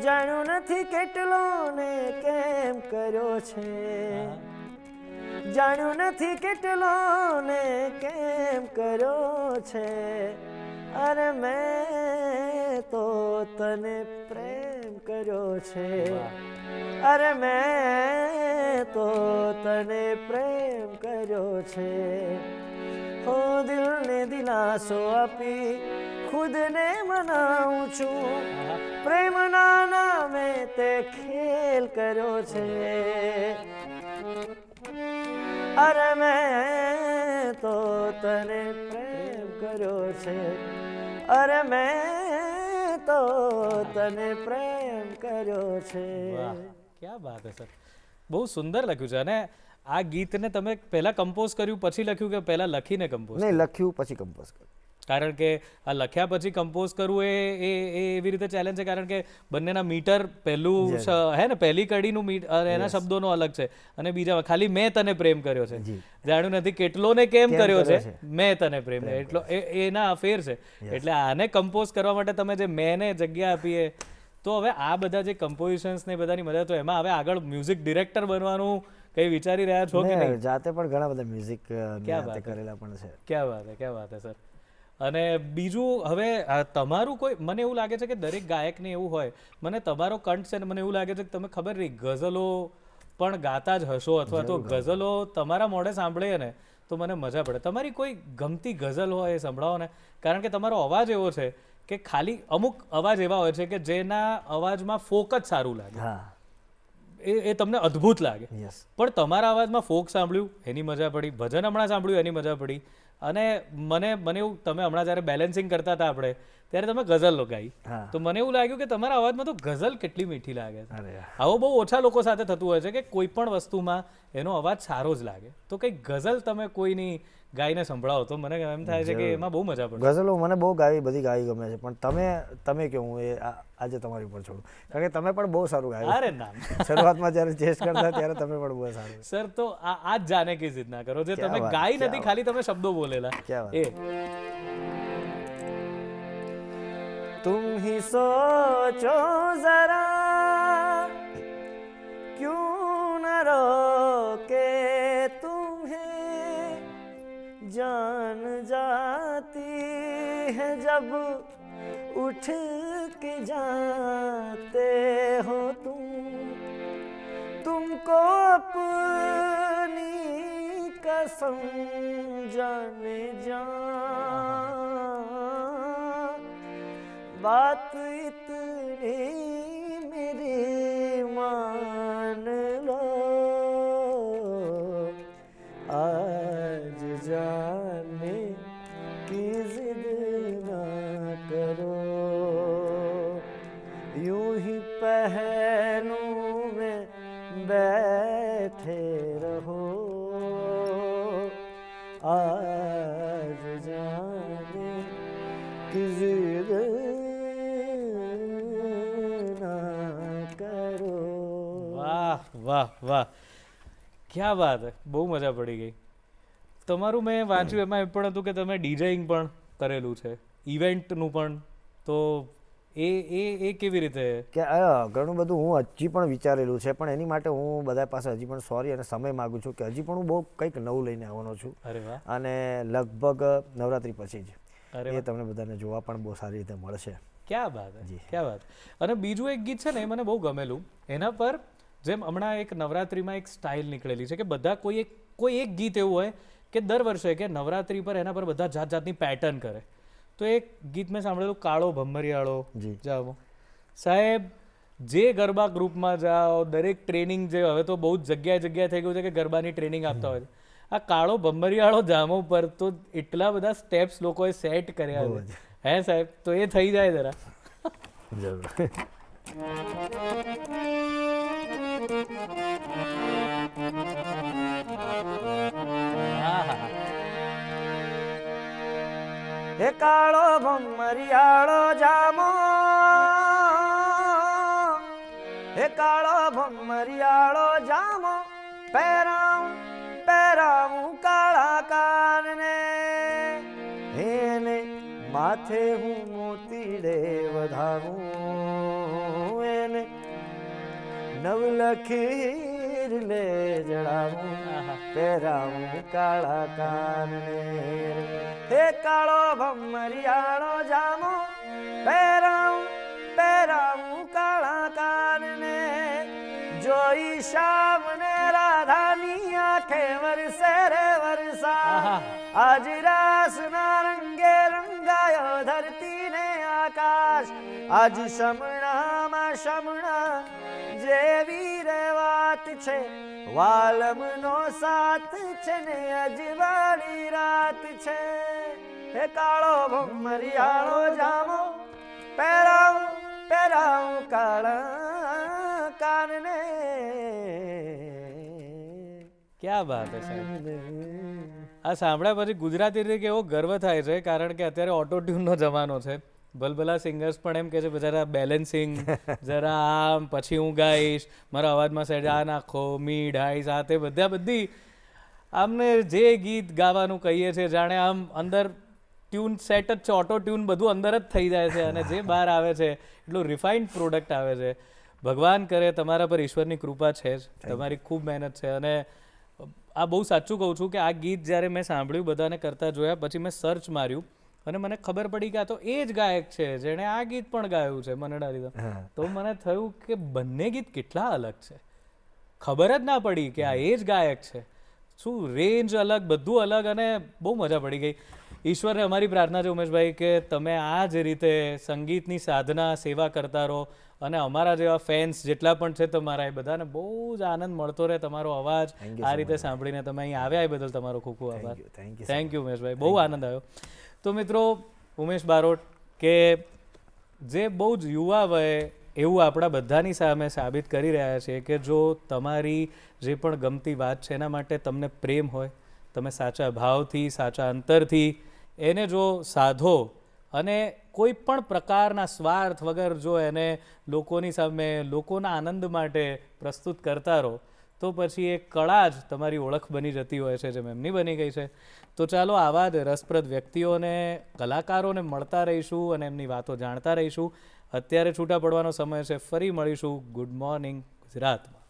જાણ્યું નથી કેટલો ને કેમ કર્યો છે જાણ્યું નથી કેટલો ને કેમ કર્યો છે અરે મેં તો તને પ્રેમ કર્યો છે અરે મેં તો તને પ્રેમ કર્યો છે હો દિલને દિલાસો આપી ખુદને મનાવું છું, પ્રેમના નામે તે ખેલ કર્યો છે, અરે મેં તો તને પ્રેમ કર્યો છે, અરે મેં તો તને પ્રેમ કર્યો છે. વાહ, ક્યા બાત હે સર, બહુ સુંદર લખ્યું છે. અને આ ગીતને તમે પહેલા કમ્પોઝ કર્યું પછી લખ્યું કે પહેલા લખીને કમ્પોઝ? નહીં, લખ્યું પછી કમ્પોઝ કર્યું. કારણ કે આ લખ્યા પછી કમ્પોઝ કરવું એ એવી રીતે ચેલેન્જ છે, કારણ કે બંનેના મીટર પહેલું હે ને, પહેલી કડીનું એના શબ્દોનો અલગ છે, અને બીજા ખાલી મેં તને પ્રેમ કર્યો છે, જાણ્યું નથી કેટલો ને કેમ કર્યો છે, મેં તને પ્રેમ, એટલો એના અફેર છે. એટલે આને કમ્પોઝ કરવા માટે તમે જે મેને જગ્યા આપીએ, તો હવે આ બધા જે કમ્પોઝિશન્સ ને બધાની મદદ, તો એમાં હવે આગળ મ્યુઝિક ડિરેક્ટર બનવાનું કઈ વિચારી રહ્યા છો કે નહીં? જાતે પણ ઘણા બધા મ્યુઝિક કરેલા પણ છે. ક્યાં વાત હે સર. અને બીજું, હવે તમારું કોઈ, મને એવું લાગે છે કે દરેક ગાયકને એવું હોય, મને તમારો કંઠ છે ને મને એવું લાગે છે કે તમે ખબર નહીં ગઝલો પણ ગાતા જ હશો, અથવા તો ગઝલો તમારા મોઢે સાંભળીએ ને તો મને મજા પડે. તમારી કોઈ ગમતી ગઝલ હોય એ સંભળાવો ને, કારણ કે તમારો અવાજ એવો છે કે ખાલી અમુક અવાજ એવા હોય છે કે જેના અવાજમાં ફોક જ સારું લાગે, એ તમને અદ્ભુત લાગે, પણ તમારા અવાજમાં ફોક સાંભળ્યું એની મજા પડી, ભજન હમણાં સાંભળ્યું એની મજા પડી, અને મને એવું, તમે હમણાં જ્યારે બેલેન્સિંગ કરતા હતા આપણે ત્યારે તમે ગઝલ ગાઈ, તો મને એવું લાગ્યું કે તમારા અવાજમાં તો ગઝલ કેટલી મીઠી લાગે છે. આવો બહુ ઓછા લોકો સાથે થતું હોય છે કે કોઈ પણ વસ્તુમાં એનો અવાજ સારો જ લાગે, તો કંઈક ગઝલ તમે કોઈની ગાઈને સંભળાવો તો મને એમ થાય છે કે એમાં બહુ મજા પડે. ગઝલો મને બહુ બધી ગાવી ગમે છે, પણ તમે કહો, હું એ આજે તમારી ઉપર છોડું, કારણ કે તમે પણ બહુ સારું ગાયું. અરે ના, શરૂઆતમાં જ્યારે ચેસ્ટ કરતા ત્યારે તમે પણ બહુ સારું. સર, તો આ જ જાને કી જીદ ના કરો, જે તમે ગાઈ નથી, ખાલી તમે શબ્દો બોલેલા. એ तुम ही सोचो जरा क्यों न रोके तुम्हें, जान जाती है जब उठ के जाते हो तुमको अपनी कसम जाने जा, बात इतनी मेरी मान लो, आज जाने की जिद ना करो, यूं ही पहलू में बैठे रहो, आज जाने की जिद વાહ વાહ, ક્યાં વાત હે, બહુ મજા પડી ગઈ. તમારું મેં વાંચ્યું એમાં એ પણ હતું કે તમે ડીજેઇંગ પણ કરેલું છે, ઇવેન્ટનું પણ, તો એ કેવી રીતે? કે ઘણું બધું હું હજી પણ વિચારેલું છે, પણ એની માટે હું બધા પાસે હજી પણ સોરી અને સમય માગું છું કે હજી પણ હું બહુ કંઈક નવું લઈને આવવાનો છું. અરે વાહ. અને લગભગ નવરાત્રી પછી જ એ તમને બધાને જોવા પણ બહુ સારી રીતે મળશે. ક્યાં વાત હે, ક્યાં વાત. અને બીજું એક ગીત છે ને, એ મને બહુ ગમેલું, એના પર જેમ હમણાં એક નવરાત્રિમાં એક સ્ટાઇલ નીકળેલી છે કે બધા કોઈ એક ગીત એવું હોય કે દર વર્ષે કે નવરાત્રિ પર એના પર બધા જાત જાતની પેટર્ન કરે, તો એક ગીત મેં સાંભળેલું, કાળો ભમરિયાળો જાઓ. સાહેબ, જે ગરબા ગ્રુપમાં જાઓ, દરેક ટ્રેનિંગ જે હવે તો બહુ જ જગ્યાએ થઈ ગયું છે કે ગરબાની ટ્રેનિંગ આપતા હોય, આ કાળો ભમરિયાળો જામો પર તો એટલા બધા સ્ટેપ્સ લોકોએ સેટ કર્યા છે, હે સાહેબ, તો એ થઈ જાય જરા. જરૂર. હે કાળો ભમરિયાળો જામો, હે કાળો ભમરિયાળો જામો, પહેરાવું કાળા કાનને, એને માથે હું મોતીડે વધારું, એને નવલખીર લે જડાવું, પહેરાવું કાળા કાનને. હે કાળો ભમરિયાળો જામો, પહેરાવું કાળા કાનને, જોઈ શામને રાધાની આંખે વરસે રે વરસા, આજ રાસના રંગે રંગાયો ધરતી ને આકાશ આજ શમણામાં શમણા જેવી રે વાત છે વાલમનો સાથ છે ને અજવાળી રાત છે હે કાળો ભમરિયાળો જામો પહેરાવું પહેરાવું કાળા કાનને ક્યાં વાત હે સાહેબ આ સાંભળ્યા પછી ગુજરાતી તરીકે એવો ગર્વ થાય છે કારણ કે અત્યારે ઓટો ટ્યુનનો જમાનો છે ભલભલા સિંગર્સ પણ એમ કહે છે જરા બેલેન્સિંગ જરા આમ પછી હું ગાઈશ મારા અવાજમાં સાઈડ આ નાખો મીડ હાઈ સાથે બધી આમને જે ગીત ગાવાનું કહીએ છીએ જાણે આમ અંદર ટ્યુન સેટ જ છે ઓટો ટ્યુન બધું અંદર જ થઈ જાય છે અને જે બહાર આવે છે એટલું રિફાઇન્ડ પ્રોડક્ટ આવે છે ભગવાન કરે તમારા પર ઈશ્વરની કૃપા છે જ તમારી ખૂબ મહેનત છે અને આ બહુ સાચું કહું છું કે આ ગીત જ્યારે મેં સાંભળ્યું બધાને કરતા જોયા પછી મેં સર્ચ માર્યું અને મને ખબર પડી કે આ તો એ જ ગાયક છે જેણે આ ગીત પણ ગાયું છે મનડા દીધા તો મને થયું કે બંને ગીત કેટલા અલગ છે ખબર જ ના પડી કે આ એ જ ગાયક છે શું રેન્જ અલગ બધું અલગ અને બહુ મજા પડી ગઈ ઈશ્વરને અમારી પ્રાર્થના છે ઉમેશભાઈ કે તમે આ જ રીતે સંગીતની સાધના સેવા કરતા રહો અને અમારા જેવા ફેન્સ જેટલા પણ છે તમારા એ બધાને બહુ જ આનંદ મળતો રહે તમારો અવાજ આ રીતે સાંભળીને તમે અહીં આવ્યા એ બદલ તમારો ખૂબ ખૂબ આભાર થેન્ક યુ ઉમેશભાઈ બહુ આનંદ આવ્યો તો મિત્રો ઉમેશ બારોટ કે જે બહુ જ યુવા વયે એવું આપણા બધાની સામે સાબિત કરી રહ્યા છે કે જો તમારી જે પણ ગમતી વાત છે એના માટે તમને પ્રેમ હોય તમે સાચા ભાવથી સાચા અંતરથી એને જો સાધો અને કોઈ પણ પ્રકારના સ્વાર્થ વગર જો એને લોકોની સામે લોકોના આનંદ માટે પ્રસ્તુત કરતા રહો તો પછી એ કળા જ તમારી ઓળખ બની જતી હોય છે જેમ એમની બની ગઈ છે તો ચાલો આવા જ રસપ્રદ વ્યક્તિઓને કલાકારોને મળતા રહીશું અને એમની વાતો જાણતા રહીશું અત્યારે છૂટા પડવાનો સમય છે ફરી મળીશું ગુડ મોર્નિંગ ગુજરાતમાં